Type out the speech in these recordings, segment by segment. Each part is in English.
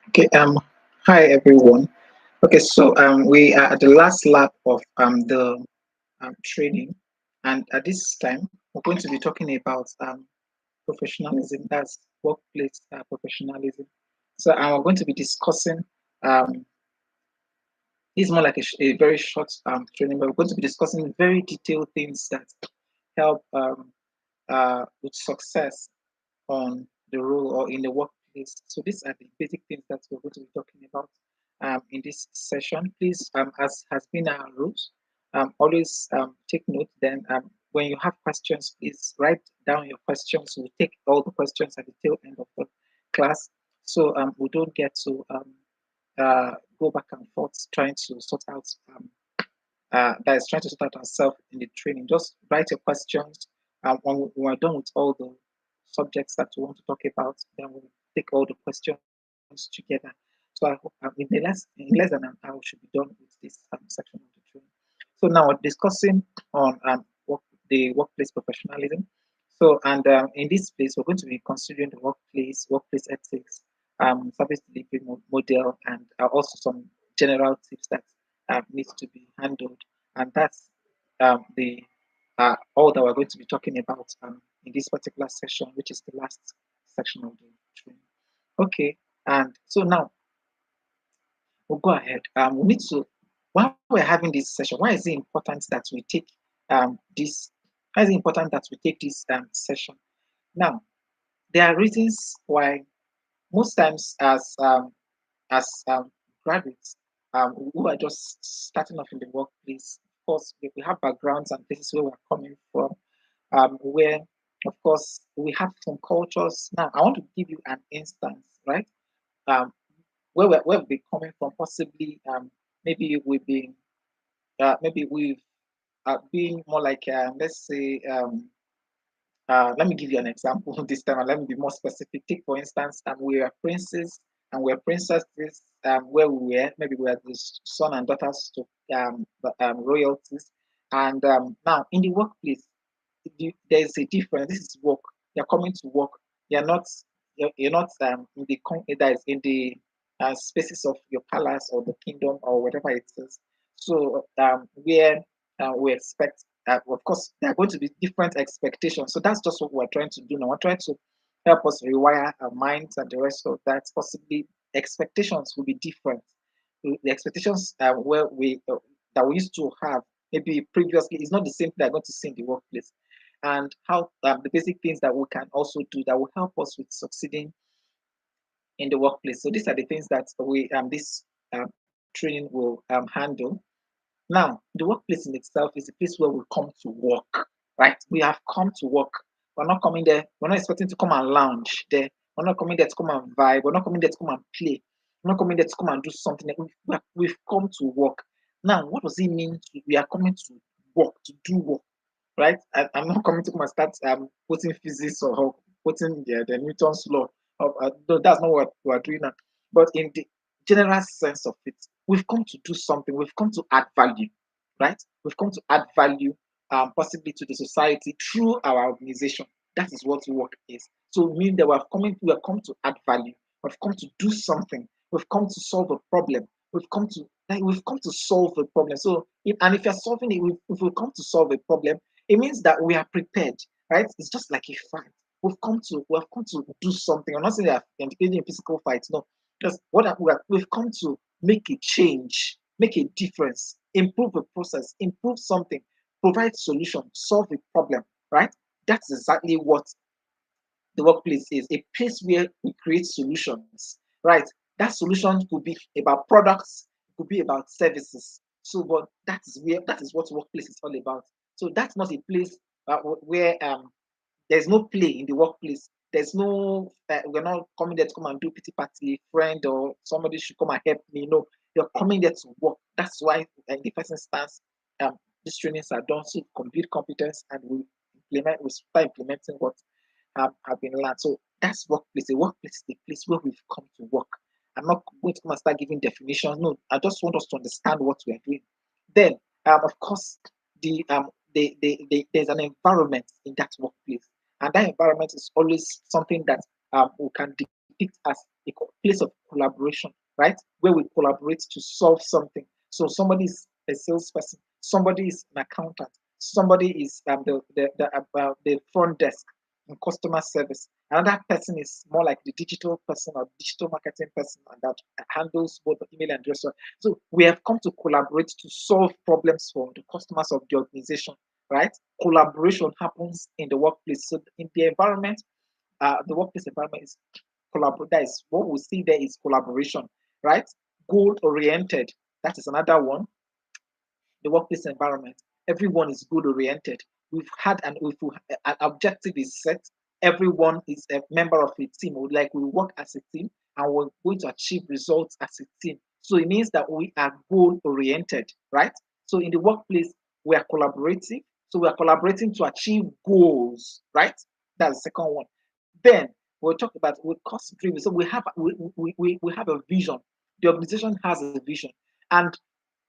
Okay, hi everyone. Okay, so we are at the last lap of the training, and at this time we're going to be talking about professionalism. That's workplace professionalism. So we're going to be discussing. This is more like a very short training, but we're going to be discussing very detailed things that help with success on the role or in the workplace. So these are the basic things that we're going to be talking about in this session. Please, as has been our rules, always take note. Then, when you have questions, please write down your questions. We'll take all the questions at the tail end of the class, so we don't get to go back and forth trying to sort out that is trying to sort out ourselves in the training. Just write your questions. When we're done with all the subjects that we want to talk about, then we'll take all the questions together. So I hope in less than an hour we should be done with this section of the training. So now we're discussing on the workplace professionalism. So and in this place we're going to be considering the workplace ethics, service delivery model, and also some general tips that needs to be handled. And that's the all that we're going to be talking about in this particular session, which is the last section of the training. Okay, and so now we'll go ahead. We need to, while we're having this session, why is it important that we take this? Why is it important that we take this session? Now, there are reasons why most times as graduates who are just starting off in the workplace, of course, we have backgrounds and places where we're coming from, where, of course, we have some cultures. Now, I want to give you an instance, right? Um, where we're coming from, possibly, maybe we've been more like, let's say, let me give you an example this time, and let me be more specific. Take, for instance, we are princes and we're princesses where we were. Maybe we are the son and daughters to royalties. And now in the workplace, there's a difference. This is work. You're coming to work. You're not. You're not in the that is in the spaces of your palace or the kingdom or whatever it is. So where we expect, of course, there are going to be different expectations. So that's just what we're trying to do now. We're trying to help us rewire our minds and the rest of that. Possibly expectations will be different. The expectations where we that we used to have maybe previously is not the same thing they're going to see in the workplace, and how the basic things that we can also do that will help us with succeeding in the workplace. So these are the things that we this training will handle. Now, the workplace in itself is a place where we come to work, right? We have come to work. We're not coming there. We're not expecting to come and lounge there. We're not coming there to come and vibe. We're not coming there to come and play. We're not coming there to come and do something. We've come to work. Now, what does it mean? We are coming to work, to do work, right? I'm not coming to come and start putting physics or putting the Newton's law. No, that's not what we're doing now. But in the general sense of it, we've come to do something. We've come to add value, right? We've come to add value, possibly to the society through our organization. That is what work is. So, mean that we have come to add value. We've come to do something. We've come to solve a problem. We've come to solve a problem. So, if you're solving it, if we come to solve a problem, it means that we are prepared, right? It's just like a fight. We've come to do something. I'm not saying that engaging in physical fights. No, just we've come to make a change, make a difference, improve a process, improve something, provide solution, solve a problem, right? That's exactly what the workplace is, a place where we create solutions, right? That solution could be about products, it could be about services. So, but that is what workplace is all about. So that's not a place where there's no play in the workplace. There's no, we're not coming there to come and do pity party, friend, or somebody should come and help me. No, you're coming there to work. That's why in the first instance, these trainings are done to build competence, and we start implementing what have been learned. So that's workplace. A workplace is the place where we've come to work. I'm not going to come and start giving definitions. No, I just want us to understand what we are doing. Then, of course, there's an environment in that workplace, and that environment is always something that we can depict as place of collaboration, right? Where we collaborate to solve something. So somebody is a salesperson, somebody is an accountant, somebody is the front desk in customer service. Another person is more like the digital person or digital marketing person, and that handles both the email and restaurant. So we have come to collaborate to solve problems for the customers of the organization, right? Collaboration happens in the workplace. So in the environment, the workplace environment is collaborate. That is what we see there is collaboration, right? Goal oriented. That is another one. The workplace environment. Everyone is goal oriented. We've had an objective is set. Everyone is a member of a team. Like we work as a team and we're going to achieve results as a team. So it means that we are goal oriented, right? So in the workplace, we are collaborating. So we are collaborating to achieve goals, right? That's the second one. Then we'll talk about we cost driven. So we have a vision. The organization has a vision, and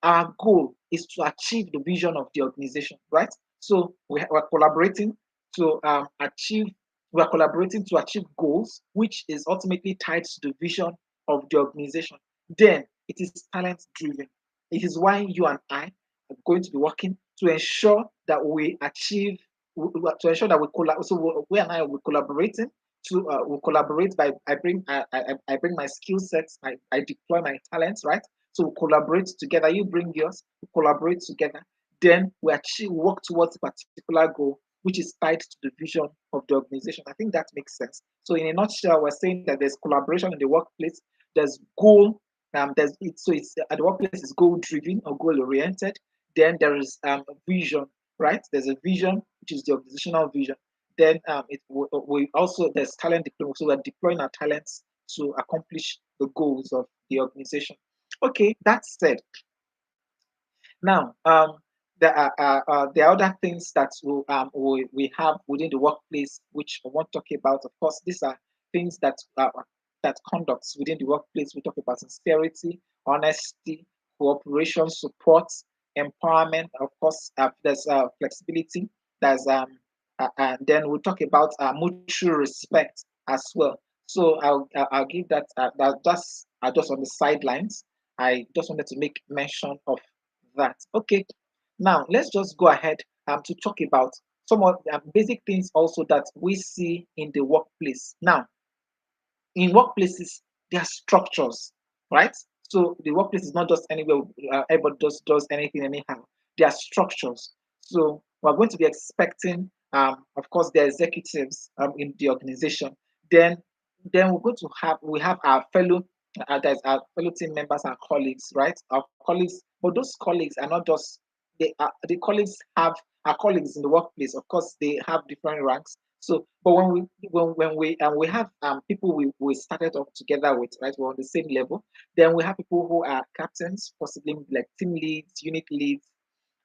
our goal is to achieve the vision of the organization, right? So we're collaborating to achieve. We're collaborating to achieve goals, which is ultimately tied to the vision of the organization. Then it is talent driven. It is why you and I are going to be working to ensure that we achieve, to ensure that we collaborate. So we and I will collaborating to we collaborate by I bring my skill sets, I deploy my talents, right? So we collaborate together. You bring yours, we collaborate together. Then we achieve work towards a particular goal, which is tied to the vision of the organization. I think that makes sense. So in a nutshell, we're saying that there's collaboration in the workplace. There's goal. There's it. So it's at the workplace is goal driven or goal oriented. Then there is vision, right? There's a vision, which is the organizational vision. Then we also there's talent deployment. So we're deploying our talents to accomplish the goals of the organization. Okay, that said, now there are other things that we have within the workplace which I want to talk about. Of course, these are things that conducts within the workplace. We talk about sincerity, honesty, cooperation, support, empowerment. Of course, there's flexibility. There's and then we'll talk about mutual respect as well. So I'll give that just on the sidelines. I just wanted to make mention of that. Okay, now let's just go ahead to talk about some of the basic things also that we see in the workplace. Now, in workplaces, there are structures, right? So the workplace is not just anywhere everybody just does anything anyhow. There are structures. So we're going to be expecting, of course, the executives in the organization. Then, then we're going to have we have our fellow there's our fellow team members, our colleagues, right? Our colleagues, but those colleagues are not just the colleagues have our colleagues in the workplace. Of course, they have different ranks. So, but when we have people we started off together with, right? We're on the same level. Then we have people who are captains, possibly like team leads, unit leads,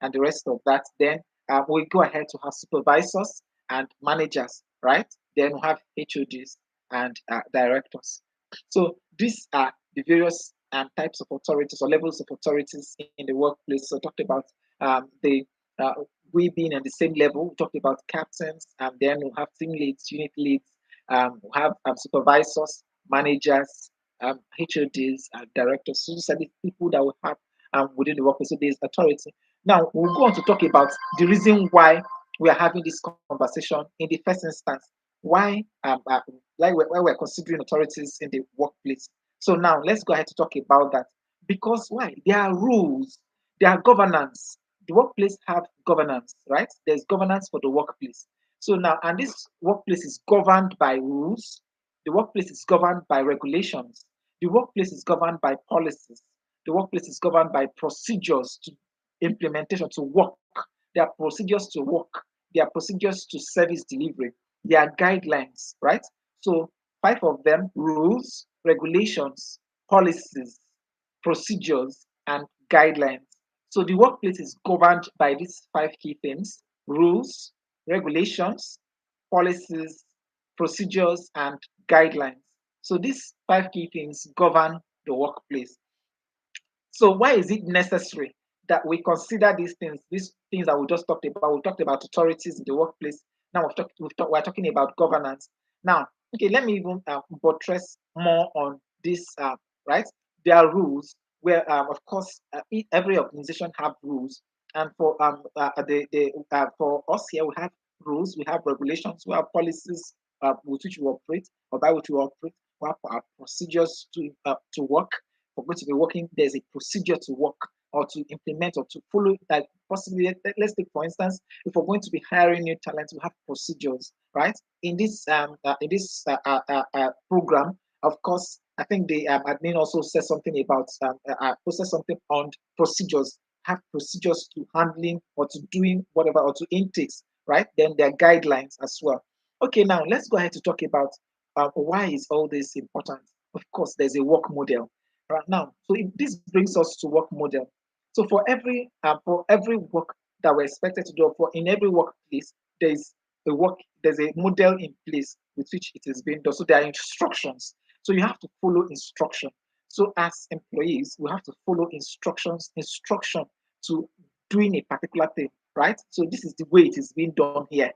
and the rest of that. Then we go ahead to have supervisors and managers, right? Then we have HODs and directors. So these are the various types of authorities or levels of authorities in the workplace. So talked about the uh, we being on the same level. We talked about captains, and then we have team leads, unit leads, we have supervisors, managers, HODs, and directors. So these are the people that we have within the workplace. So there's authority. Now we'll go on to talk about the reason why we are having this conversation in the first instance. Why, why we're considering authorities in the workplace. So now let's go ahead to talk about that. Because why? There are rules, there are governance. The workplace have governance, right? There's governance for the workplace. So now, and this workplace is governed by rules. The workplace is governed by regulations. The workplace is governed by policies. The workplace is governed by procedures to implementation to work. There are procedures to work. There are procedures to service delivery. There are guidelines, right? So five of them: rules, regulations, policies, procedures, and guidelines. So the workplace is governed by these five key things: rules, regulations, policies, procedures, and guidelines. So these five key things govern the workplace. So why is it necessary that we consider these things that we just talked about? We talked about authorities in the workplace. Now we're talking about governance. Now, okay, let me even buttress more on this right. There are rules where, of course, every organization have rules, and for us here we have rules, we have regulations, we have policies with which we operate or by which we operate. We have our procedures to work. For going to be working, there's a procedure to work or to implement or to follow. Like possibly, let's take for instance, if we're going to be hiring new talent, we have procedures, right? In this program, of course, I think the admin also says something about process something on procedures. Have procedures to handling or to doing whatever or to intakes, right? Then there are guidelines as well. Okay, now let's go ahead to talk about why is all this important. Of course, there's a work model right now. So this brings us to work model. So for every work that we're expected to do, for in every workplace, there's a model in place with which it is being done. So there are instructions. So you have to follow instruction. So as employees, we have to follow instruction to doing a particular thing, right? So this is the way it is being done here,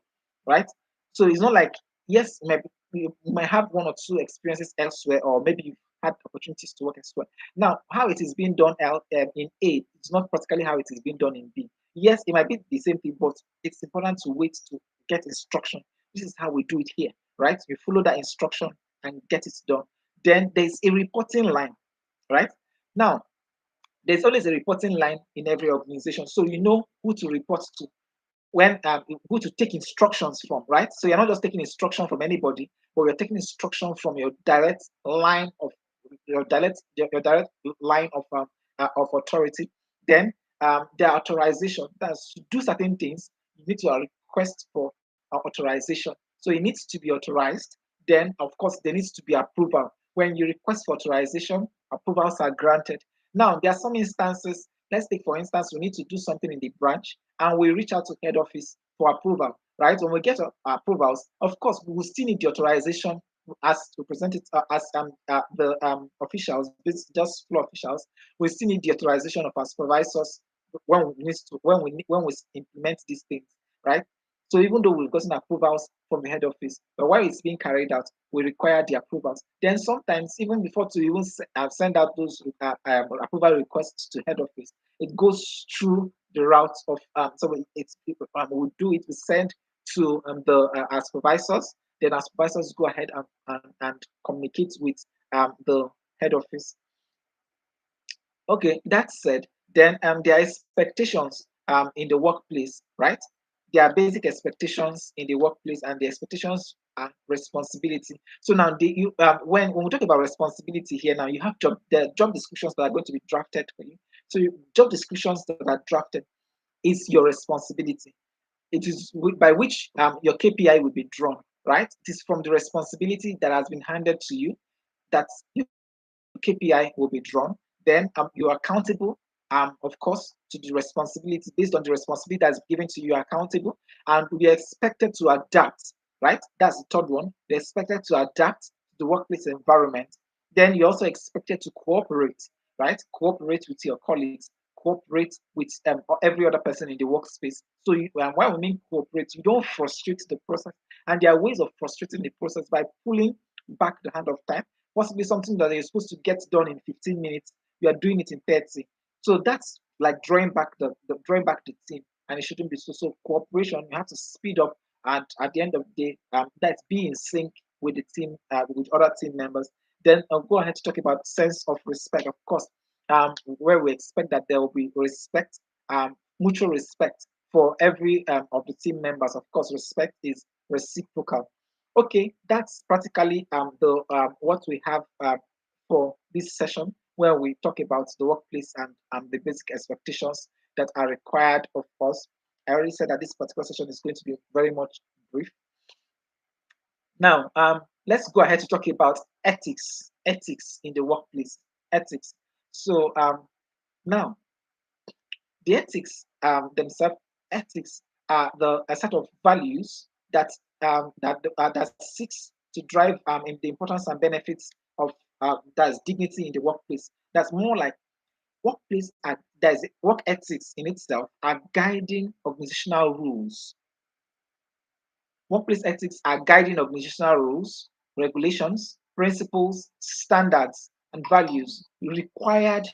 right? So it's not like, yes, maybe you might have one or two experiences elsewhere, or maybe you've had opportunities to work elsewhere. Now, how it is being done in A is not practically how it is being done in B. Yes, it might be the same thing, but it's important to wait to get instruction. This is how we do it here, right? You follow that instruction and get it done. Then there's a reporting line, right? Now, there's always a reporting line in every organization, so you know who to report to when who to take instructions from, right? So you're not just taking instruction from anybody, but you're taking instruction from your direct line of your direct line of authority. Then their authorization. That's to do certain things. You need to request for authorization. So it needs to be authorized. Then, of course, there needs to be approval. When you request for authorization, approvals are granted. Now, there are some instances. Let's take, for instance, we need to do something in the branch and we reach out to head office for approval, right? When we get approvals, of course, we will still need the authorization as represented as the officials, just floor officials. We still need the authorization of our supervisors when we implement these things, right? So even though we've gotten approvals from the head office, but while it's being carried out, we require the approvals. Then sometimes even before to even send out those approval requests to head office, it goes through the route of we do it. We send to the our supervisors. Then our supervisors go ahead and communicate with the head office. Okay, that said, then there are expectations in the workplace, right? There are basic expectations in the workplace, and the expectations are responsibility. So now, when we talk about responsibility here, now you have the job descriptions that are going to be drafted for you. So job descriptions that are drafted is your responsibility. It is by which your KPI will be drawn, right? It is from the responsibility that has been handed to you that your KPI will be drawn. Then you're accountable, of course, to the responsibility based on the responsibility that's given to you, accountable, and we are expected to adapt, right? That's the third one. They're expected to adapt to the workplace environment. Then you're also expected to cooperate, right? Cooperate with your colleagues, cooperate with every other person in the workspace. So when we mean cooperate, you don't frustrate the process. And there are ways of frustrating the process by pulling back the hand of time. Possibly something that you're supposed to get done in 15 minutes, you are doing it in 30. So that's like drawing back the team, and it shouldn't be so. So cooperation, you have to speed up, and at the end of the day, that's be in sync with the team, with other team members. Then I'll go ahead to talk about sense of respect, of course, where we expect that there will be respect, mutual respect for every of the team members. Of course, respect is reciprocal. Okay, that's practically the what we have for this session, where we talk about the workplace and the basic expectations that are required of us. I already said that this particular session is going to be very much brief. Now, let's go ahead to talk about ethics in the workplace. Ethics. So now, the ethics themselves, ethics are a set of values that seeks to drive in the importance and benefits of that's dignity in the workplace. That's more like workplace. There's work ethics in itself are guiding organizational rules. Workplace ethics are guiding organizational rules, regulations, principles, standards and values required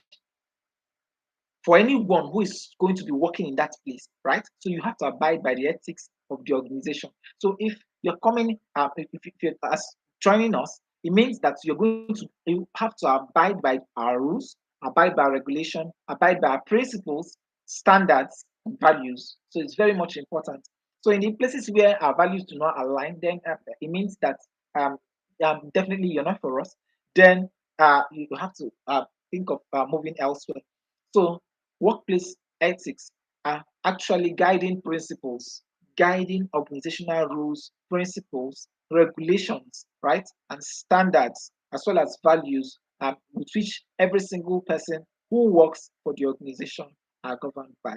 for anyone who is going to be working in that place, right? So you have to abide by the ethics of the organization. So if you're coming, if you're as joining us, it means that you have to abide by our rules, abide by our regulation, abide by our principles, standards, and values. So it's very much important. So in the places where our values do not align, then it means that um, definitely you're not for us. Then you have to think of moving elsewhere. So workplace ethics are actually guiding principles, guiding organizational rules, principles, regulations, right, and standards, as well as values with which every single person who works for the organization are governed by.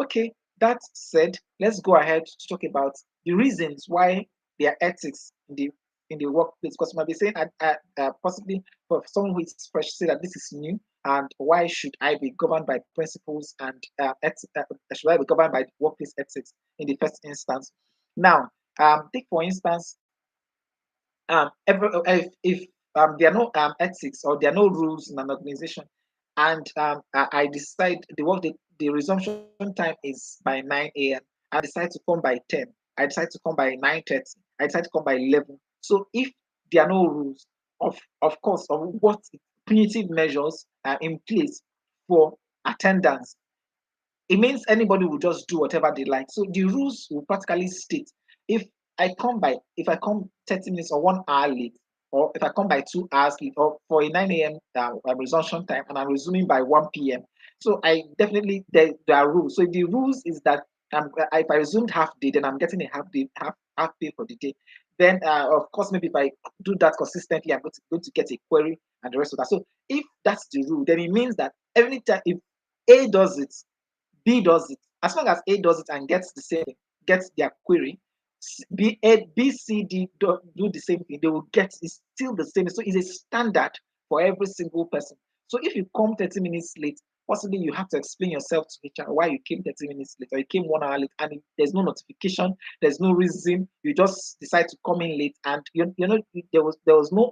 Okay, that said, let's go ahead to talk about the reasons why there are ethics in the workplace. Because you might be saying, possibly for someone who is fresh, say that this is new, and why should I be governed by principles and should I be governed by workplace ethics in the first instance? Now, take for instance, if there are no ethics or there are no rules in an organization, and I decide the resumption time is by 9 a.m. I decide to come by 10. I decide to come by 9:30. I decide to come by 11. So if there are no rules of course of what punitive measures are in place for attendance, it means anybody will just do whatever they like. So the rules will practically state if if I come 30 minutes or 1 hour late, or if I come by 2 hours late, or for a 9 a.m. Resumption time and I'm resuming by 1 p.m. So I definitely there are rules. So the rules is that if I resumed half day, then I'm getting a half pay for the day. Then of course maybe if I do that consistently, I'm going to get a query and the rest of that. So if that's the rule, then it means that every time if A does it, B does it. As long as A does it and gets the same thing, gets their query, B, C, D do the same thing, they will get it's still the same. So it's a standard for every single person. So if you come 30 minutes late, possibly you have to explain yourself to HR why you came 30 minutes late or you came 1 hour late, and there's no notification, there's no reason, you just decide to come in late, and there was no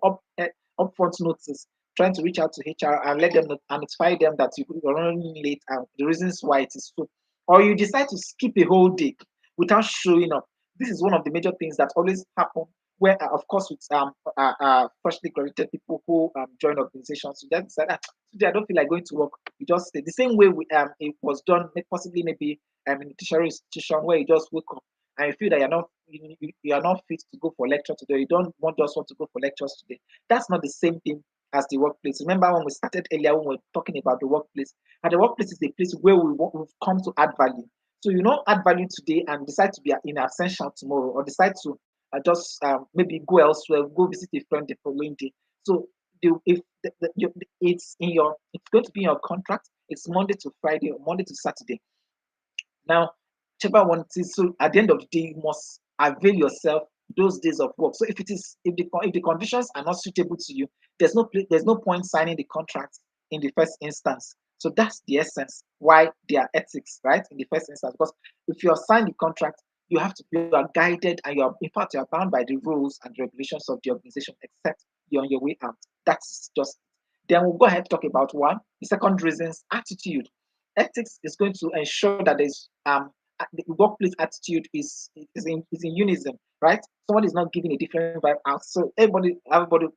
upfront notice trying to reach out to HR and let them and notify them that you're running late and the reasons why it is so. Or you decide to skip a whole day without showing up. This is one of the major things that always happen where, of course, with freshly graduated people who join organizations. So just decide, today I don't feel like going to work. You just stay. The same way it was done, possibly maybe in a tertiary institution where you just wake up and you feel that you are not fit to go for lecture today. You don't just want to go for lectures today. That's not the same thing as the workplace. Remember when we started earlier when we were talking about the workplace, and the workplace is the place where we've come to add value. So you don't add value today and decide to be in absentia tomorrow, or decide to just maybe go elsewhere, go visit a friend the following day. So if it's going to be in your contract. It's Monday to Friday or Monday to Saturday. Now, whichever one it is, so at the end of the day, you must avail yourself those days of work. So if the conditions are not suitable to you, there's no point signing the contract in the first instance. So that's the essence why there are ethics, right? In the first instance, because if you sign the contract, you are guided and you are bound by the rules and regulations of the organization, except you're on your way out. That's just then we'll go ahead to talk about one. The second reason is attitude. Ethics is going to ensure that the workplace attitude is in unison, right? Someone is not giving a different vibe out, so everybody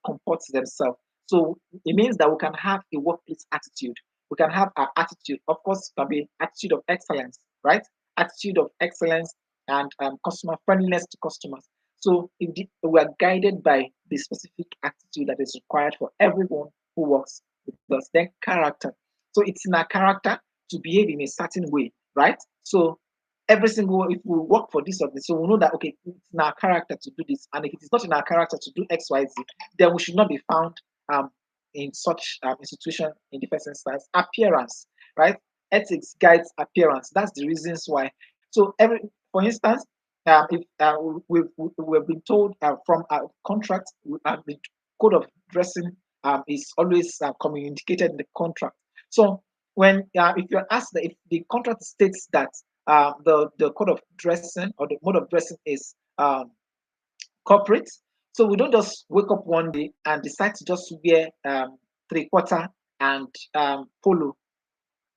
comports themselves. So it means that we can have a workplace attitude. We can have our attitude. Of course, it can be attitude of excellence, right? Attitude of excellence and customer friendliness to customers. So we are guided by the specific attitude that is required for everyone who works with us. Then character. So it's in our character to behave in a certain way, right? So if we work for this or this, so we know that okay, it's in our character to do this, and if it is not in our character to do X, Y, Z, then we should not be found um in such institution in the first instance. Appearance, right? Ethics guides appearance. That's the reasons why. So for instance, if we've been told from our contract, the code of dressing is always communicated in the contract. So when if you're asked if the contract states that the code of dressing or the mode of dressing is corporate, so we don't just wake up one day and decide to just wear three-quarter and polo,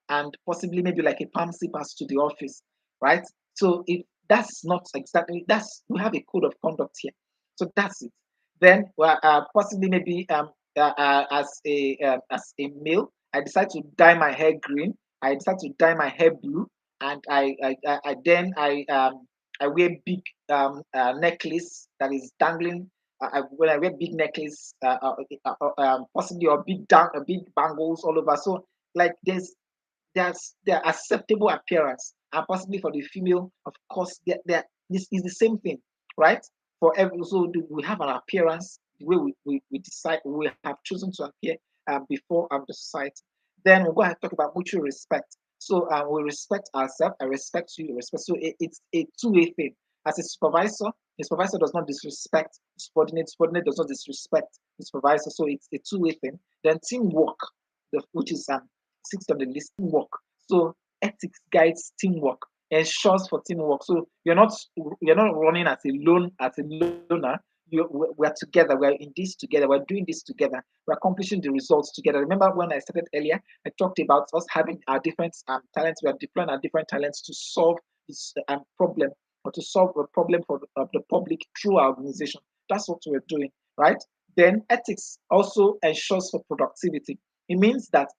and possibly maybe like a palm slippers to the office, right? So if that's not exactly, that's, we have a code of conduct here. So that's it. Then possibly maybe as a male, I decide to dye my hair green. I decide to dye my hair blue, and I wear big necklace that is dangling. When I wear big necklace, possibly, or big bangles all over. So like their acceptable appearance, and possibly for the female, of course, this is the same thing, right? For every, so we have an appearance the way we decide we have chosen to appear before the society. Then we'll go ahead and talk about mutual respect. So we respect ourselves, I respect you, you respect. So it's a two-way thing. As a supervisor does not disrespect subordinate does not disrespect the supervisor. So it's a two-way thing. Then teamwork, which is sixth on the list, teamwork. So ethics guides teamwork, ensures for teamwork. So you're not running as a loner. We're together. We're in this together. We're doing this together. We're accomplishing the results together. Remember when I started earlier, I talked about us having our different talents. We are deploying our different talents to solve this problem, or to solve a problem for the public through our organization. That's what we're doing, right? Then ethics also ensures for productivity. It means that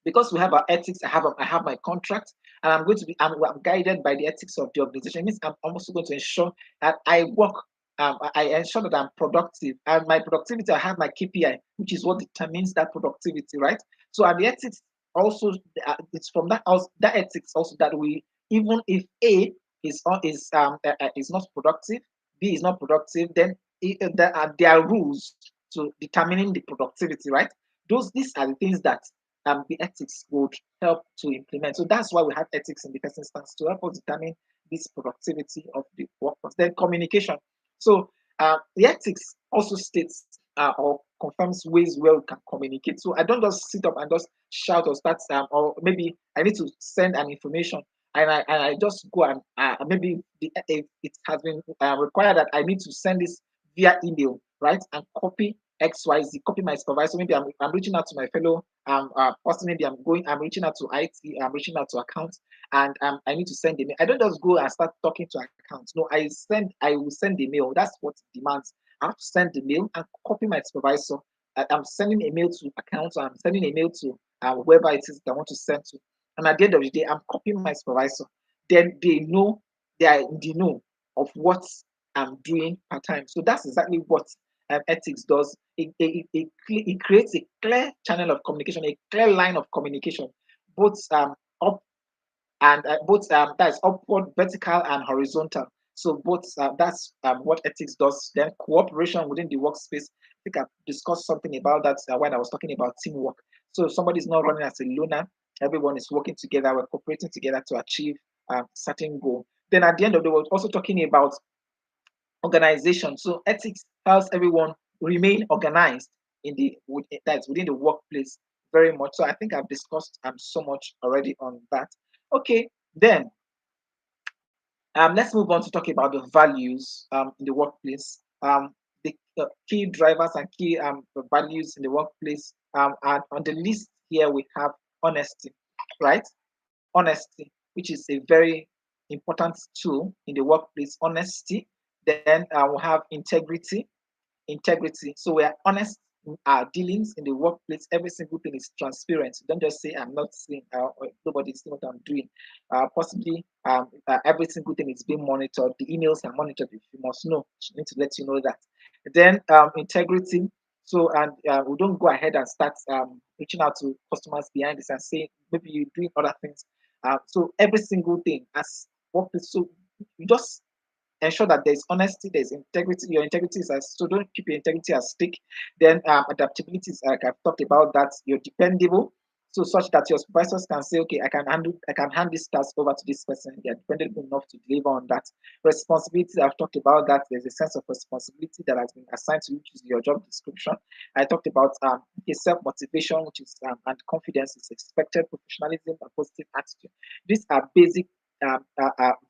because we have our ethics, I have my contract, and I'm guided by the ethics of the organization. It means I'm also going to ensure that I work. I ensure that I'm productive, and my productivity, I have my KPI, which is what determines that productivity, right? So, and the ethics also, it's from that ethics also that we, even if A is not productive, B is not productive, then there are rules to determining the productivity, right? These are the things that the ethics would help to implement. So that's why we have ethics in the first instance, to help us determine this productivity of the workforce. Then communication. So the ethics also states or confirms ways where we can communicate. So I don't just sit up and just shout or start, or maybe I need to send an information, and I just go and maybe it has been required that I need to send this via email, right? And copy XYZ, copy my supervisor. Maybe I'm reaching out to my fellow person. Maybe I'm reaching out to IT, I'm reaching out to accounts, and I need to send a mail. I don't just go and start talking to accounts. No, I will send the mail. That's what it demands. I have to send the mail and copy my supervisor. I'm sending a mail to accounts, I'm sending a mail to whoever it is that I want to send to. And at the end of the day, I'm copying my supervisor. Then they are in the know of what I'm doing part time. So that's exactly what ethics does. It creates a clear channel of communication, a clear line of communication, both up and both that's upward, vertical, and horizontal. So both that's what ethics does. Then cooperation within the workspace. I think I've discussed something about that when I was talking about teamwork. So if somebody is not running as a loner, everyone is working together, we're cooperating together to achieve a certain goal. Then at the end of the day, we're also talking about organization. So ethics helps everyone remain organized that's within the workplace very much. So I think I've discussed so much already on that. Okay, then let's move on to talk about the values in the workplace. The key drivers and key values in the workplace. And on the list here we have honesty, right? Honesty, which is a very important tool in the workplace. Honesty. Then we have integrity. So we are honest in our dealings in the workplace. Every single thing is transparent. Don't just say I'm not seeing, or nobody's seeing what I'm doing. Possibly, every single thing is being monitored. The emails are monitored. If you must know, she need to let you know that. Then integrity. So, and we don't go ahead and start reaching out to customers behind this and saying maybe you're doing other things. So every single thing as workplace. So you just ensure that there's honesty, there's integrity. Your integrity is as, so don't keep your integrity as stick. Then adaptability is like I've talked about that. You're dependable, so such that your supervisors can say, okay, I can hand this task over to this person. They're dependable enough to deliver on that. Responsibility, I've talked about that. There's a sense of responsibility that has been assigned to you, which is your job description. I talked about self motivation, which is and confidence is expected, professionalism, and positive attitude. These are basic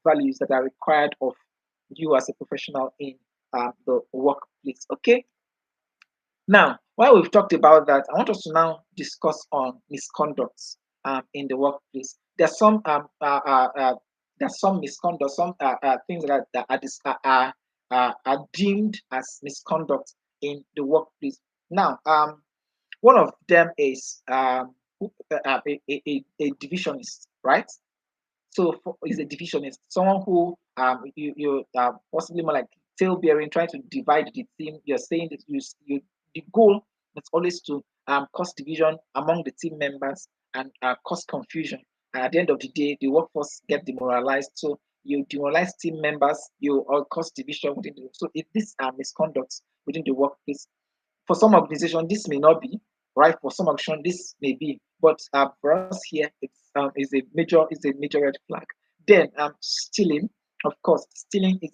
values that are required of you as a professional in the workplace. Okay, Now, while we've talked about that, I want us to now discuss on misconducts in the workplace. There's some misconduct, some things that are deemed as misconduct in the workplace. Now, one of them is a divisionist, right? So is a divisionist, someone who you possibly more like tail bearing, trying to divide the team. You're saying that you the goal is always to cause division among the team members and cause confusion. And at the end of the day, the workforce get demoralized. So you demoralize team members, you all cause division within the. So if these are misconducts within the workplace, for some organization, this may not be right. For some organization, this may be, but for us here, it's a major red flag. Then stealing, of course, stealing is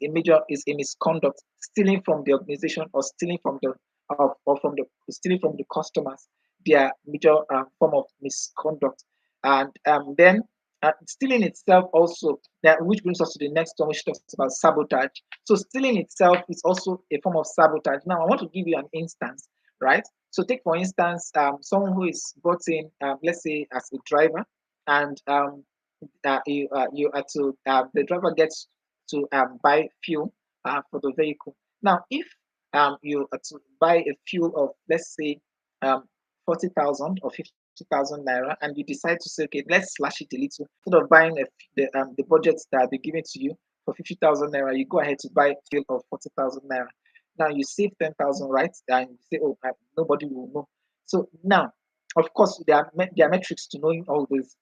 a misconduct. Stealing from the organization or stealing from the or from the stealing from the customers, they are major form of misconduct. And then stealing itself also, that which brings us to the next one, which talks about sabotage. So stealing itself is also a form of sabotage. Now I want to give you an instance, right? So take for instance someone who is brought in, let's say as a driver, and you are to the driver gets to buy fuel for the vehicle. Now, if you are to buy a fuel of, let's say, 40,000 or 50,000 naira, and you decide to say, okay, let's slash it a little. Instead of buying the budgets that I'll be given to you for 50,000 naira, you go ahead to buy fuel of 40,000 naira. Now you save 10,000, right? And you say, oh, nobody will know. So now, of course, there are metrics to knowing all this.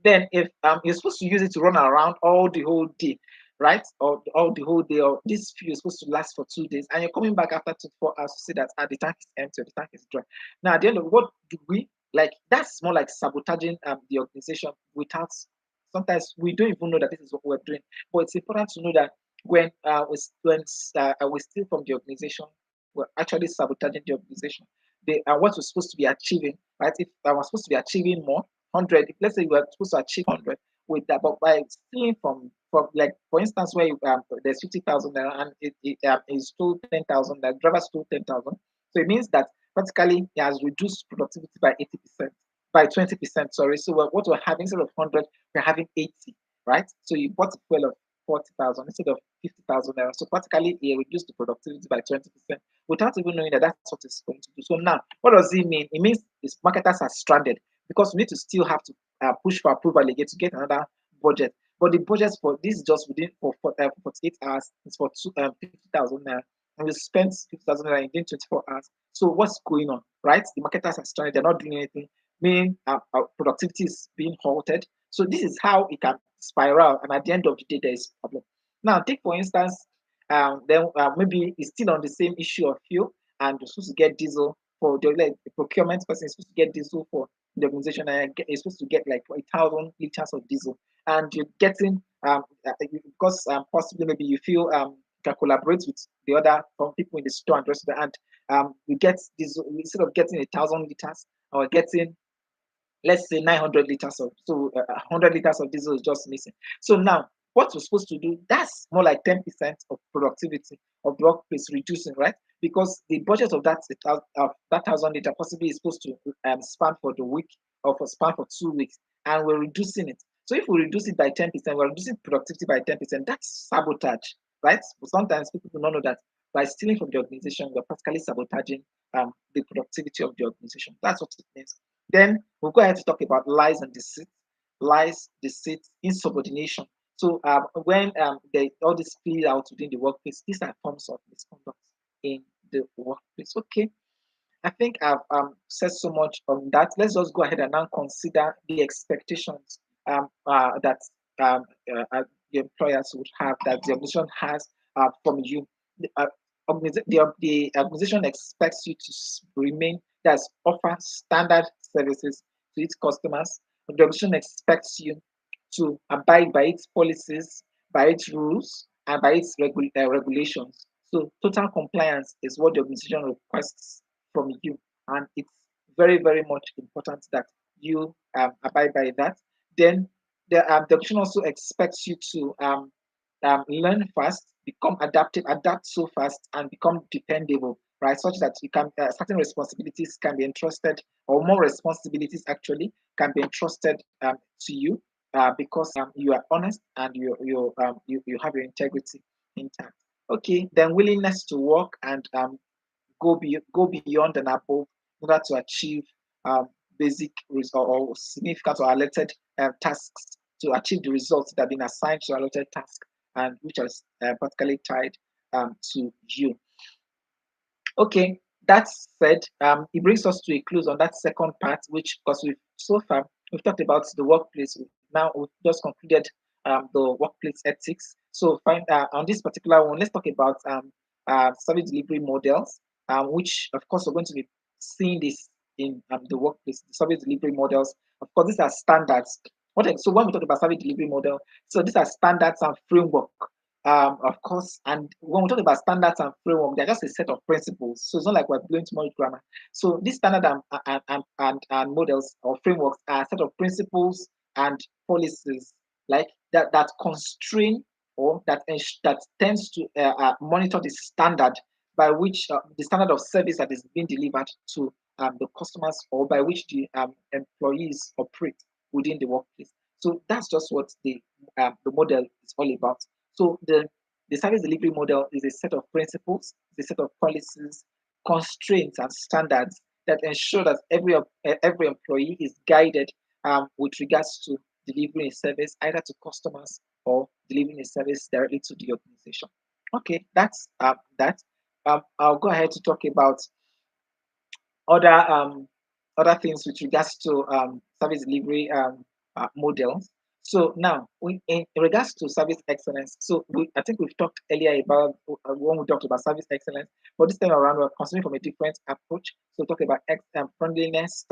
Then if you're supposed to use it to run around all the whole day, right? Or all the whole day, or this fuel is supposed to last for 2 days, and you're coming back after 24 hours to say that the tank is empty or the tank is dry. Now at the end of what do we like? That's more like sabotaging the organization without. Sometimes we don't even know that this is what we're doing, but it's important to know that when we steal from the organization, we're actually sabotaging the organization. What we're supposed to be achieving, right? If I was supposed to be achieving more, 100, if let's say you are supposed to achieve 100 with that, but by stealing from like for instance where there's 50,000 and it stole 10,000, the driver stole 10,000, so it means that practically he has reduced productivity by 80%, by 20%, sorry. So what we're having, instead of 100, we're having 80, right? So you bought a fuel of 40,000 instead of 50,000 naira. So practically he reduced the productivity by 20% without even knowing that that's what it's going to do. So now, what does it mean? It means these marketers are stranded because we need to still have to push for approval again to get another budget. But the budget for this is just within for 48 hours. It's for 50,000 naira. And we spent 50,000 naira in 24 hours. So what's going on, right? The marketers are stranded. They're not doing anything, meaning our productivity is being halted. So this is how it can spiral. And at the end of the day, there is a problem. Now, take for instance, then maybe it's still on the same issue of fuel, and you're supposed to get diesel for the procurement person is supposed to get diesel for the organization, and is supposed to get like 1,000 liters of diesel, and you're getting because possibly maybe you feel can collaborate with the other people in the store and the rest of the and you get diesel instead of getting 1,000 liters or getting, let's say, 900 liters of, so 100 liters of diesel is just missing. So now what we're supposed to do, that's more like 10% of productivity of the workplace reducing, right? Because the budget of that 1,000 liter possibly is supposed to span for the week or for span for 2 weeks, and we're reducing it. So if we reduce it by 10%, we're reducing productivity by 10%. That's sabotage, right? But sometimes people do not know that by stealing from the organization, we're practically sabotaging the productivity of the organization. That's what it means. Then we'll go ahead to talk about lies, deceit, insubordination. So when all this spill out within the workplace, these are forms of misconduct in the workplace. Okay, I think I've said so much on that. Let's just go ahead and now consider the expectations that the employers would have, that the organization has from you. The, the organization expects you to remain, that's offer standard services to its customers. The organization expects you to abide by its policies, by its rules, and by its regulations. So total compliance is what the organization requests from you, and it's very, very much important that you abide by that. Then the organization also expects you to learn fast, become adaptive, adapt so fast, and become dependable. right? Such that you can certain responsibilities can be entrusted, or more responsibilities actually can be entrusted to you because you are honest and you have your integrity intact. Okay, then willingness to work and go beyond and above in order to achieve um, basic or significant or allotted tasks to achieve the results that have been assigned to allotted task and which are particularly tied to you. Okay, that said, it brings us to a close on that second part, which because we've so far we've talked about the workplace. Now we've just concluded the workplace ethics. So on this particular one, let's talk about service delivery models, which of course we're going to be seeing this in the workplace. The service delivery models, of course, these are standards. So when we talk about service delivery model, so these are standards and framework of course, and when we talk about standards and framework, they're just a set of principles. So it's not like we're blowing too much grammar. So these standard and models or frameworks are a set of principles and policies like that constrain or that tends to monitor the standard by which the standard of service that is being delivered to the customers or by which the employees operate within the workplace. So that's just what the model is all about. So the service delivery model is a set of principles, a set of policies, constraints, and standards that ensure that every employee is guided with regards to delivering a service either to customers or delivering a service directly to the organization. Okay, that's that. I'll go ahead to talk about other other things with regards to service delivery models. So now, in regards to service excellence, so I think we've talked earlier about when we talked about service excellence, but this time around we're considering from a different approach. So talk about friendliness,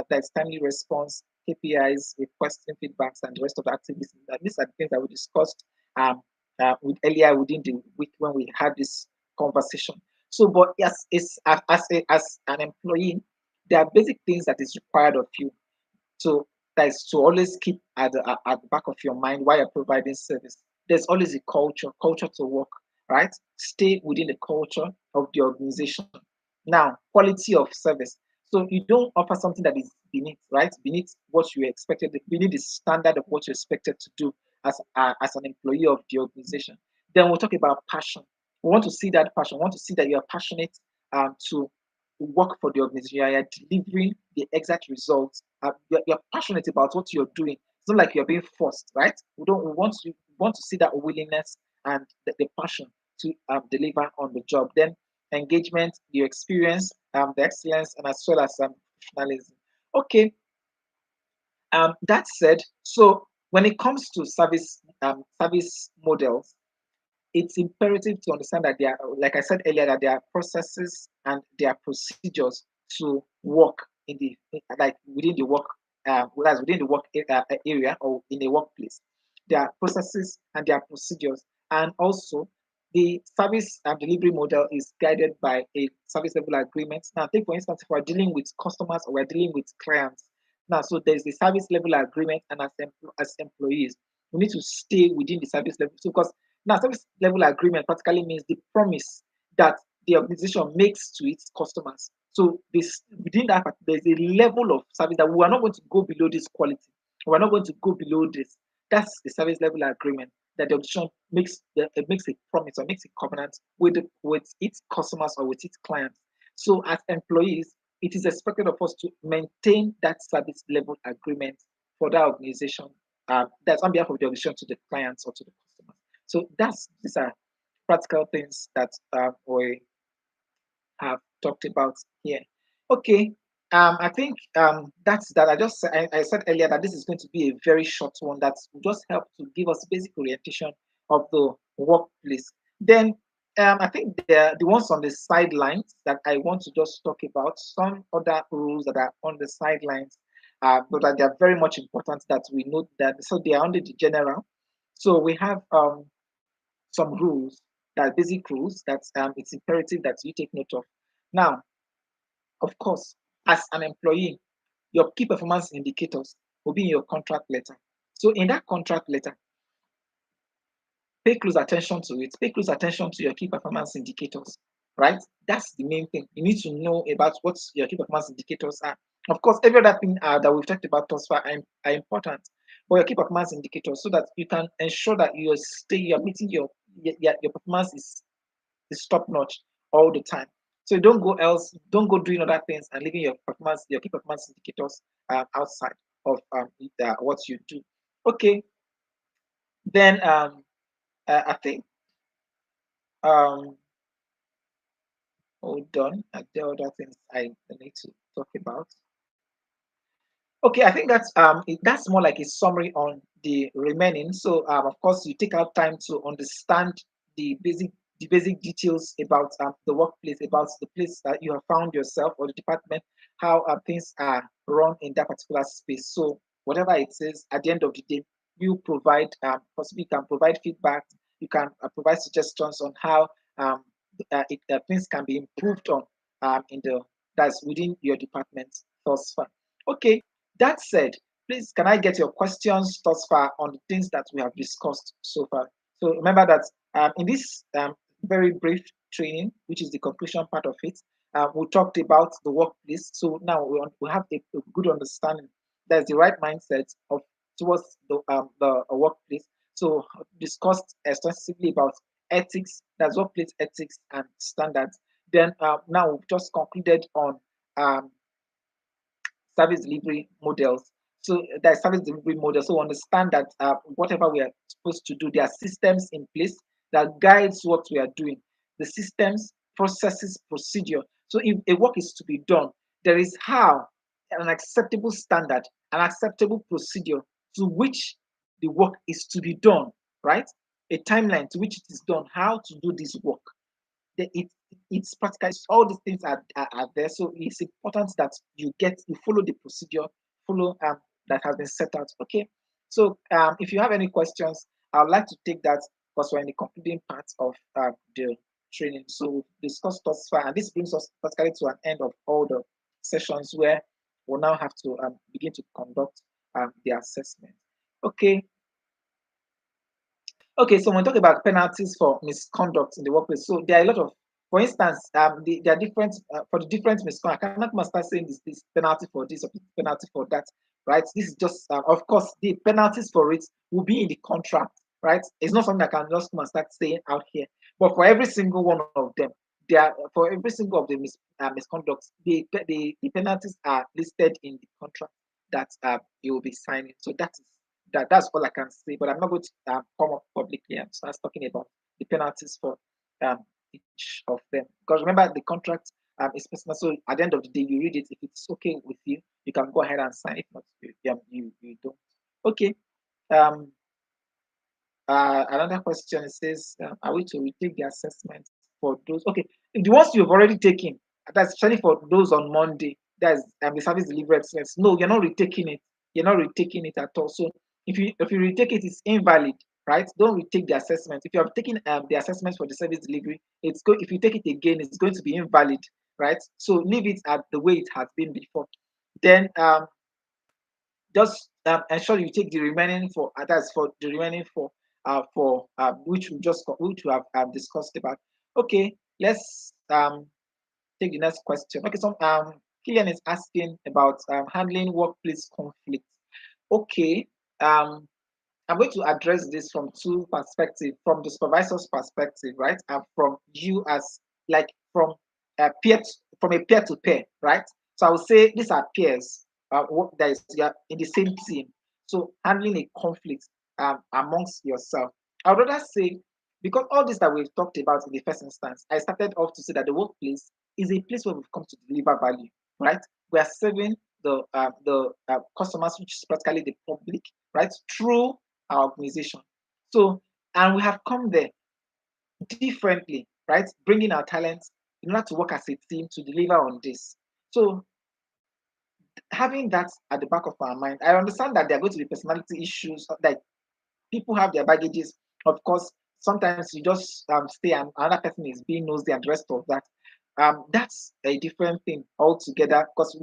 that's timely response, KPIs, requesting feedbacks, and the rest of the activities. And these are the things that we discussed with earlier within the week when we had this conversation. So, but yes, it's as an employee, there are basic things that is required of you. So that is to always keep at the back of your mind while you're providing service. There's always a culture to work, right? Stay within the culture of the organization. Now, quality of service. So you don't offer something that is beneath, right? Beneath what you expected, beneath the standard of what you expected to do as an employee of the organization. Then we'll talk about passion. We want to see that passion. We want to see that you are passionate to work for the organization. You are delivering the exact results. You're passionate about what you're doing. It's not like you're being forced, right? We want to see that willingness and the passion to deliver on the job. Then engagement, your experience, the excellence, and as well as professionalism. Okay. That said, so when it comes to service models, it's imperative to understand that there are, like I said earlier, that there are processes and there are procedures to work like within the work, whereas within the work area or in a workplace. There are processes and there are procedures, and also the service and delivery model is guided by a service level agreement. Now, take for instance, if we're dealing with customers or we're dealing with clients. Now, so there's the service level agreement, and as employees, we need to stay within the service level. So, because now, service level agreement practically means the promise that the organization makes to its customers. So this within that, there's a level of service that we are not going to go below this quality. We're not going to go below this. That's the service level agreement that the organization it makes a promise or makes a covenant with its customers or with its clients. So as employees, it is expected of us to maintain that service level agreement for that organization. That's on behalf of the organization to the clients or to the customers. So these are practical things that we have talked about here. Okay, I think that's that. I said earlier that this is going to be a very short one that will just help to give us basic orientation of the workplace. Then I think the ones on the sidelines that I want to just talk about, some other rules that are on the sidelines, but that they are very much important that we note that. So they are under the general. So we have some rules, that basic rules that it's imperative that you take note of. Now, of course, as an employee, your key performance indicators will be in your contract letter. So in that contract letter, pay close attention to it. Pay close attention to your key performance indicators. right? That's the main thing. You need to know about what your key performance indicators are. Of course, every other thing that we've talked about thus far are important, but your key performance indicators, so that you can ensure that you're meeting your performance is top notch all the time. So don't go doing other things and leaving your key performance indicators outside of what you do. Okay, then I think um, hold on, there are other things I need to talk about. Okay, I think that's more like a summary on the remaining. So of course you take out time to understand the basic the basic details about the workplace, about the place that you have found yourself or the department, how things are run in that particular space. So whatever it is, at the end of the day, you provide possibly you can provide feedback, you can provide suggestions on how things can be improved on in the that's within your department thus far. Okay, that said, please can I get your questions thus far on the things that we have discussed so far? So remember that in this very brief training, which is the conclusion part of it, we talked about the workplace. So now we have a good understanding. That's the right mindset of towards the workplace. So discussed extensively about ethics, that's workplace ethics and standards. Then now we've just concluded on um, service delivery models. So there's service delivery model. So understand that whatever we are supposed to do, there are systems in place that guides what we are doing. The systems, processes, procedure. So if a work is to be done, there is how an acceptable standard, an acceptable procedure to which the work is to be done, right? A timeline to which it is done, how to do this work it it's practical. All these things are there. So it's important that you follow the procedure, follow that has been set out. Okay. So if you have any questions, I would like to take that because we're in the concluding part of the training. So we've discussed thus far, and this brings us practically to an end of all the sessions where we'll now have to begin to conduct the assessment. Okay, Okay, so when we talk about penalties for misconduct in the workplace, so there are a lot of, for instance, there are different for the different misconduct. I cannot start saying this penalty for this or penalty for that, right? This is just, of course, the penalties for it will be in the contract, right? It's not something I can just come and start saying out here. But for every single one of them, there for every single of the misconducts, the penalties are listed in the contract that you will be signing. So that's all I can say. But I'm not going to come up publicly and start talking about the penalties for um, each of them. Because remember, the contract is personal. So at the end of the day, you read it. If it's okay with you, you can go ahead and sign. If not, you don't. Okay. Um, Another question says, are we to retake the assessment for those? Okay, the ones you've already taken, that's especially for those on Monday, that's the service delivery excellence. No, you're not retaking it. You're not retaking it at all. So if you retake it, it's invalid, right? Don't retake the assessment. If you have taken the assessment for the service delivery, it's good. If you take it again, it's going to be invalid, right? So leave it at the way it has been before. Then just ensure you take the remaining for that's for the remaining for which we have discussed about. Okay, let's take the next question. Okay, so Killian is asking about handling workplace conflict. Okay, um I'm going to address this from two perspectives, from the supervisor's perspective, right, and from you as like from a peer to peer, right. So I would say these are peers. That is, you are in the same team. So handling a conflict amongst yourself, I would rather say, because all this that we've talked about in the first instance, I started off to say that the workplace is a place where we've come to deliver value, right? We are serving the customers, which is practically the public, right, through our organization. So, and we have come there differently, right? Bringing our talents in order to work as a team to deliver on this. So, having that at the back of our mind, I understand that there are going to be personality issues, like people have their baggages. Of course, sometimes you just stay and another person is being nosy and the rest of that. That's a different thing altogether because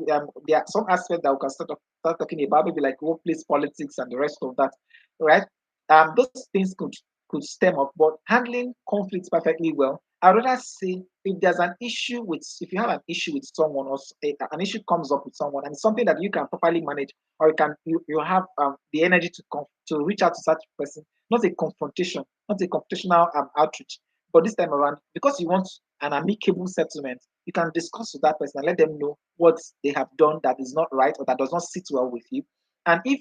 there are some aspects that we can start talking about, maybe like workplace politics and the rest of that, right? Those things could stem up, but handling conflicts perfectly well, I'd rather say if there's an issue with, if you have an issue with someone, or an issue comes up with someone, and it's something that you can properly manage, or you have the energy to reach out to such person, not a confrontation, not a confrontational outreach, but this time around, because you want an amicable settlement, you can discuss with that person and let them know what they have done that is not right or that does not sit well with you. And if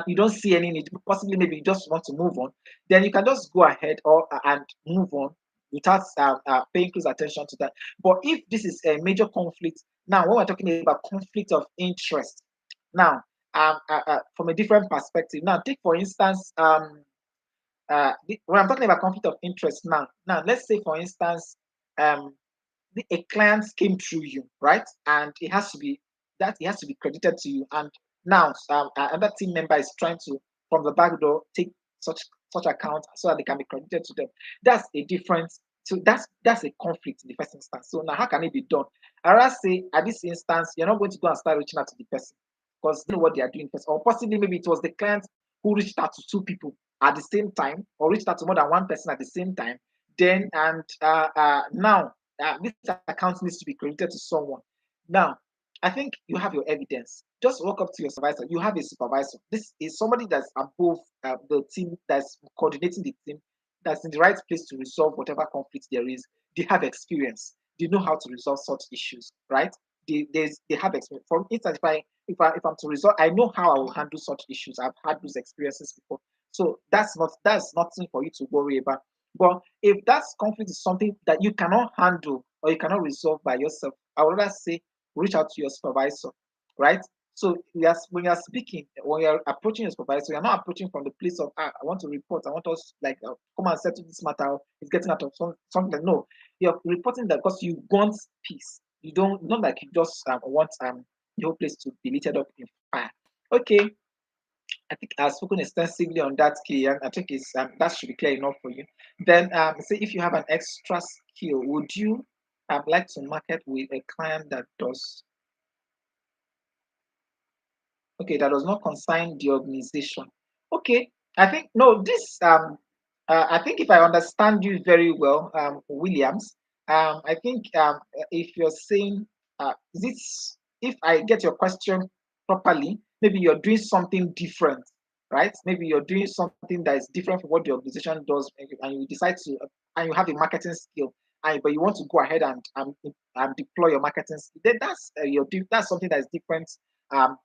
you don't see any need, possibly maybe you just want to move on, then you can just go ahead or and move on without paying close attention to that. But if this is a major conflict, now when we're talking about conflict of interest, now from a different perspective, now take for instance, when I'm talking about conflict of interest now let's say for instance, um, a client came through you, right? And it has to be credited to you. And now another team member is trying to, from the back door, take such account so that they can be credited to them. That's a difference. So that's a conflict in the first instance. So now how can it be done? I rather say at this instance, you're not going to go and start reaching out to the person because they know what they are doing first. Or possibly maybe it was the client who reached out to two people at the same time, or reached out to more than one person at the same time. Then and now this account needs to be credited to someone. Now, I think you have your evidence. Just walk up to your supervisor. You have a supervisor. This is somebody that's above the team, that's coordinating the team, that's in the right place to resolve whatever conflict there is. They have experience. They know how to resolve such issues, right? They have experience. For instance, if I'm to resolve, I know how I will handle such issues. I've had those experiences before. So that's nothing for you to worry about. But if that conflict is something that you cannot handle or you cannot resolve by yourself, I would rather say reach out to your supervisor, right? So when you're speaking, when you're approaching your supervisor, you're not approaching from the place of, I want to report, I want us like come and settle this matter. It's getting out of something. Like, no, you're reporting that because you want peace. You don't, not like you just want the whole place to be lit up in fire. Okay, I think I've spoken extensively on that skill, and I think it's that should be clear enough for you. Then, say if you have an extra skill, would you like to market with a client that does, okay, that does not concern the organization? Okay, I think no, this I think if I understand you very well, Williams, I think if you're saying this, if I get your question properly, maybe you're doing something different, right? Maybe you're doing something that is different from what the organization does, and you decide to, and you have a marketing skill, but you want to go ahead and deploy your marketing skill. Then that's something that is different. Um,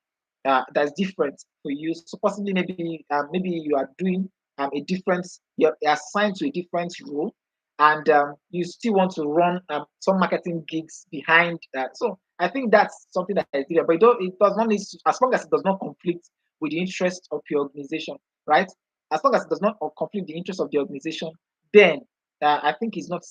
that's different for you. So possibly maybe you are doing a different, you're assigned to a different role, and you still want to run some marketing gigs behind that. So I think that's something that is different, but it does not need to, as long as it does not conflict with the interest of your organization, right? As long as it does not conflict the interest of the organization, then I think it's not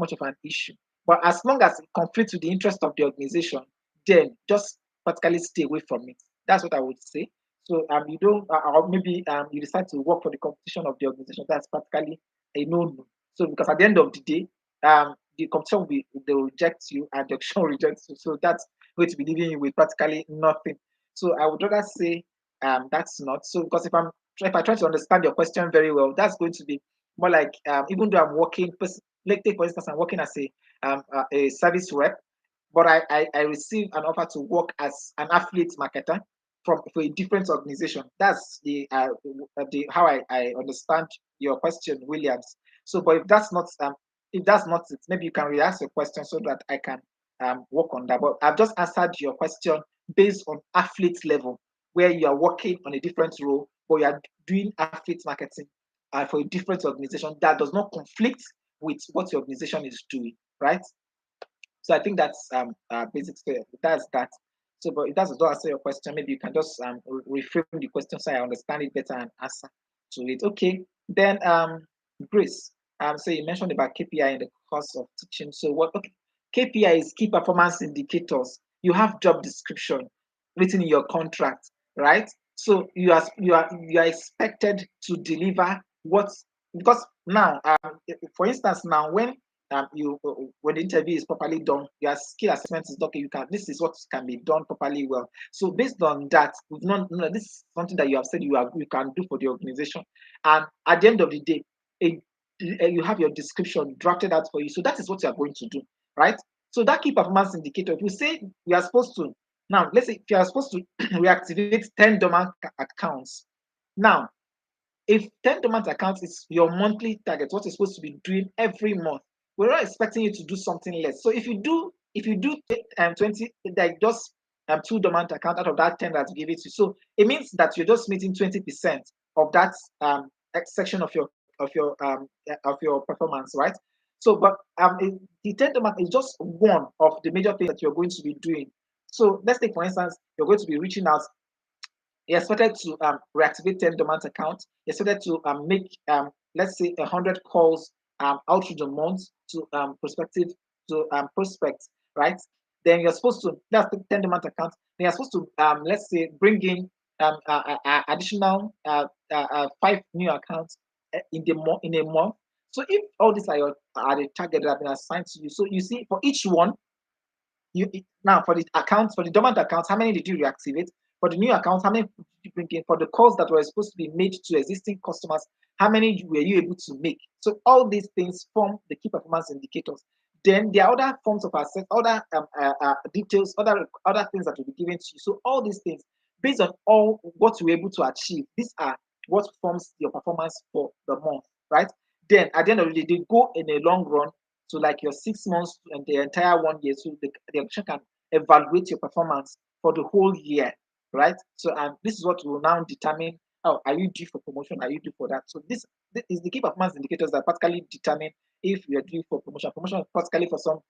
much of an issue. But as long as it conflicts with the interest of the organization, then just practically stay away from it. That's what I would say. So you don't, or maybe you decide to work for the competition of the organization. That's practically a no-no. So because at the end of the day, the competition they will reject you and the auction rejects you. So that's going to be leaving you with practically nothing. So I would rather say that's not so, because if I try to understand your question very well, that's going to be more like even though I'm working, like take for instance, I'm working as a service rep, but I received an offer to work as an affiliate marketer for a different organization. That's the how I understand your question, Williams. So, but if that's not it, maybe you can re-ask your question so that I can work on that. But I've just answered your question based on affiliate level, where you are working on a different role, but you are doing affiliate marketing for a different organization that does not conflict with what your organization is doing, right? So I think that's basically that's that. So, but if that does not answer your question, maybe you can just reframe the question so I understand it better and answer to it. Okay. Then Grace, so you mentioned about KPI in the course of teaching. So what? Okay, KPI is key performance indicators. You have job description written in your contract, right? So you are expected to deliver what, because now, for instance, now you when the interview is properly done, your skill assessment is okay. This is what can be done properly well. So based on that, we've not no, this is something that you have said you can do for the organization. And at the end of the day, a you have your description drafted out for you. So that is what you are going to do, right? So that key performance indicator, if you say we are supposed to, now let's say if you are supposed to reactivate 10 dormant accounts, now if 10 dormant accounts is your monthly target, what you're supposed to be doing every month, we're not expecting you to do something less. So if you do 20, like just two dormant account out of that 10 that we give it to you, so it means that you're just meeting 20% of that section of your performance, right? So, but the 10 dormant is just one of the major things that you're going to be doing. So let's take, for instance, you're going to be reaching out. He expected to reactivate 10 dormant accounts. He expected to make, let's say, 100 calls out through the month to prospective to prospects, right? Then you're supposed to, that's the 10 dormant accounts. Then you're supposed to, let's say, bring in additional 5 new accounts in a month. So if all these are the target that have been assigned to you, so you see for each one, now for the accounts, for the dormant accounts, how many did you reactivate? For the new accounts, how many did you bring in? For the calls that were supposed to be made to existing customers, how many were you able to make? So all these things form the key performance indicators. Then there are other forms of assess, other details, other things that will be given to you. So all these things, based on all what you're able to achieve, these are what forms your performance for the month, right? Then at the end of the day, they go in a long run, so like your 6 months and the entire 1 year, so the organization can evaluate your performance for the whole year, right? So this is what will now determine, oh, are you due for promotion? Are you due for that? So this is the key performance indicators that practically determine if you are due for promotion. Promotion practically for some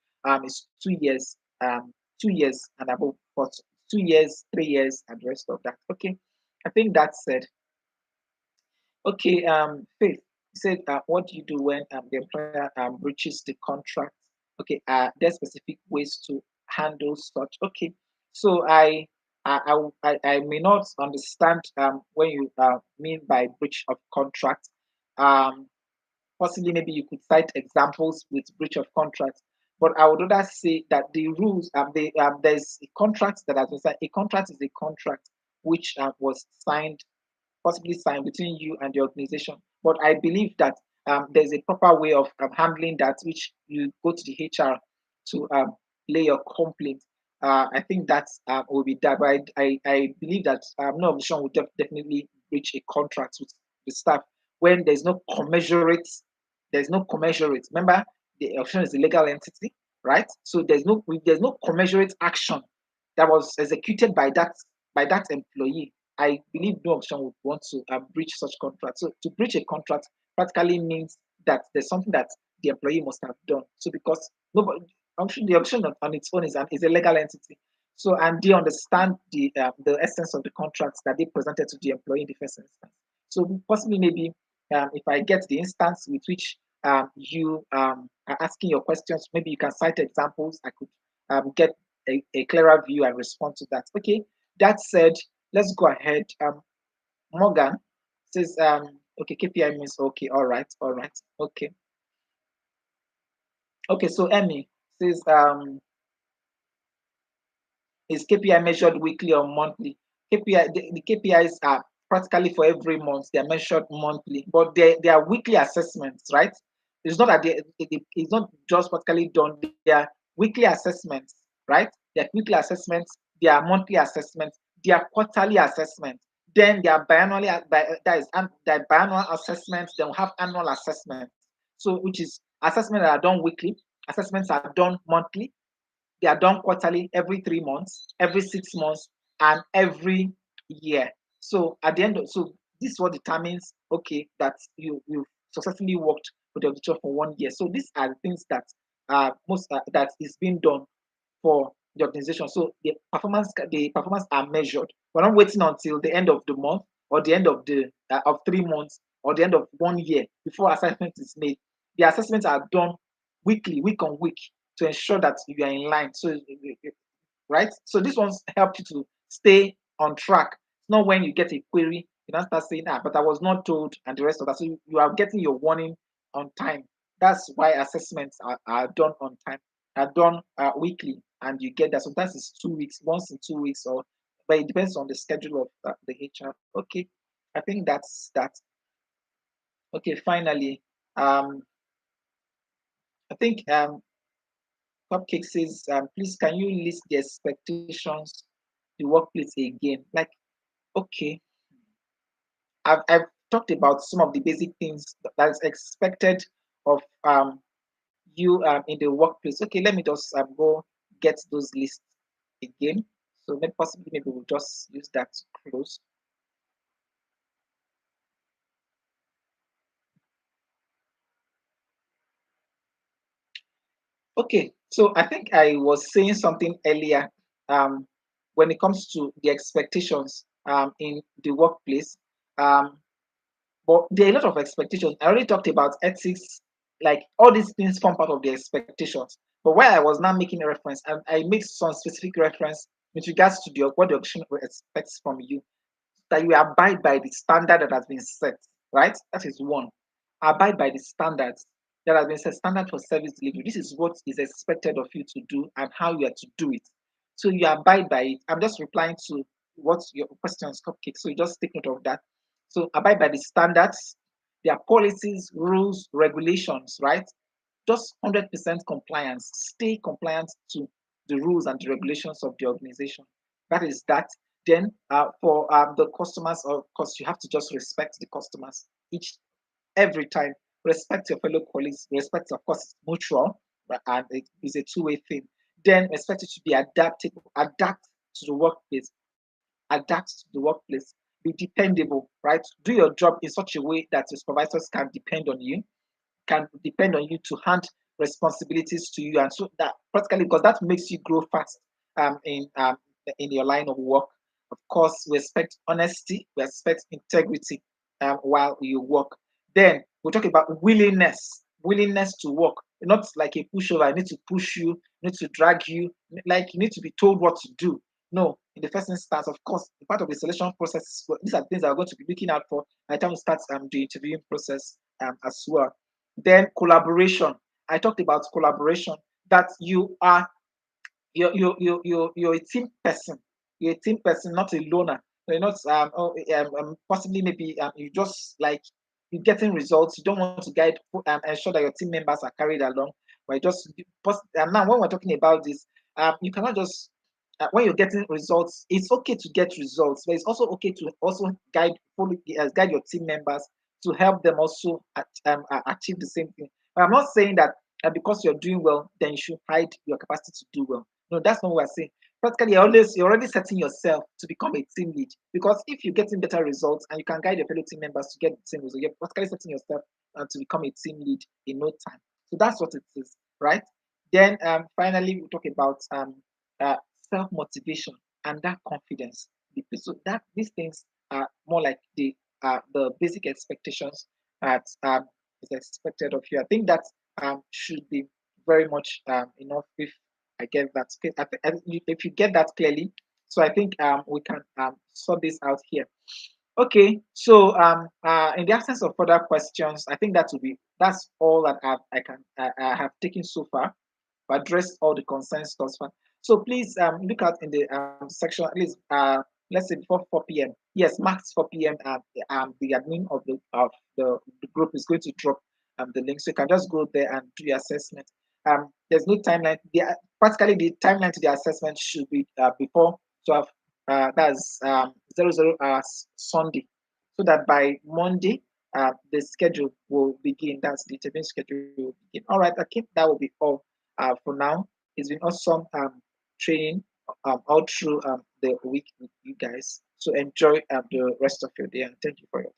is 2 years, 2 years and above, for 2 years, 3 years, and the rest of that. Okay, I think that said. Okay, Faith said, what do you do when the employer breaches the contract? Okay, there's specific ways to handle such. Okay, so I may not understand when you mean by breach of contract. Um, Possibly, maybe you could cite examples with breach of contract. But I would rather say that the rules, there's a contract that has been signed. A contract is a contract which was signed, possibly signed between you and the organization. But I believe that there's a proper way of handling that, which you go to the HR to lay your complaint. I think that will be that. But I believe that no organization would definitely reach a contract with the staff when there's no commensurate. Remember, the option is a legal entity, right? So there's no commensurate action that was executed by that employee. I believe no option would want to breach such contract. So to breach a contract practically means that there's something that the employee must have done. So because nobody, the option on its own is a legal entity. So and they understand the essence of the contracts that they presented to the employee in the first instance. So possibly maybe if I get the instance with which you are asking your questions, maybe you can cite examples. I could get a clearer view and respond to that. Okay. That said, let's go ahead. Morgan says, okay, KPI means okay. All right. All right. Okay. Okay. So Emmy says, is KPI measured weekly or monthly? The KPIs are practically for every month. They are measured monthly, but they are weekly assessments, right? It's not that it's not just practically done. They are weekly assessments, right? They are weekly assessments. They are monthly assessments. They are quarterly assessments. Then they are that biannual assessments. Then we have annual assessments. So which is assessments that are done weekly. Assessments are done monthly. They are done quarterly, every 3 months, every 6 months, and every year. So at the end of, so this is what determines, okay, that you successfully worked with the auditor for 1 year. So these are the things that most that is being done for the organization. So the performance are measured. We're not waiting until the end of the month or the end of the of 3 months or the end of 1 year before assessment is made. The assessments are done weekly, week on week, to ensure that you are in line. So right. So this one's help you to stay on track. It's not when you get a query, you don't start saying, but I was not told, and the rest of that. So you are getting your warning on time. That's why assessments are done on time, are done weekly, and you get that. Sometimes it's 2 weeks, once in 2 weeks, or but it depends on the schedule of the HR. Okay, I think that's that. Okay, finally. Um, I think Cupcake says, please can you list the expectations the workplace again? Like, okay, I've talked about some of the basic things that is expected of you in the workplace. Okay, let me just go get those lists again. So maybe possibly maybe we'll just use that to close. Okay, so I think I was saying something earlier um, when it comes to the expectations in the workplace. Um, but there are a lot of expectations. I already talked about ethics, like all these things form part of the expectations. But where I was now making a reference, and I made some specific reference with regards to what the organization expects from you, that you abide by the standard that has been set, right? That is one. Abide by the standards that has been set, standard for service delivery. This is what is expected of you to do and how you are to do it. So you abide by it. I'm just replying to what your questions, Cupcake. So you just take note of that. So abide by the standards, their policies, rules, regulations, right? Just 100% compliance. Stay compliant to the rules and the regulations of the organization. That is that. Then for the customers, of course, you have to just respect the customers each every time. Respect your fellow colleagues. Respect, of course, is mutual, and it is a two-way thing. Then expect it to be adaptable. Adapt to the workplace. Adapt to the workplace. Be dependable, right? Do your job in such a way that your supervisors can depend on you, can depend on you to hand responsibilities to you, and so that practically, because that makes you grow fast in your line of work. Of course, we expect honesty, we expect integrity while you work. Then we talk about willingness to work, not like a pushover. I need to push you, need to drag you, like you need to be told what to do. No, in the first instance, of course, the part of the selection process, these are things that are going to be looking out for by the time we start the interviewing process as well. Then collaboration. I talked about collaboration, that you're a team person. You're a team person, not a loner. You're not possibly maybe you just like you're getting results. You don't want to guide ensure that your team members are carried along. But just now when we're talking about this, you cannot just when you're getting results, it's okay to get results, but it's also okay to also guide your team members to help them also achieve the same thing. But I'm not saying that because you're doing well, then you should hide your capacity to do well. No, that's not what we're saying. Practically, you're already setting yourself to become a team lead, because if you're getting better results and you can guide your fellow team members to get the same result, you're practically setting yourself to become a team lead in no time. So that's what it is, right? Then finally, we talk about uh, self motivation and that confidence. So that these things are more like the basic expectations that is expected of you. I think that should be very much enough if I get that. If you get that clearly, so I think we can sort this out here. Okay, so in the absence of further questions, I think that's all that I have taken so far. Addressed all the concerns thus far. So please look out in the section at least let's say before 4 p.m. Yes, max 4 p.m. The admin of the group is going to drop the link, so you can just go there and do your assessment. There's no timeline. Practically the timeline to the assessment should be before 12. That's 00 hours Sunday, so that by Monday the schedule will begin. That's the interview schedule will begin. All right, okay, that will be all for now. It's been awesome training all through the week with you guys. So enjoy the rest of your day, and thank you for your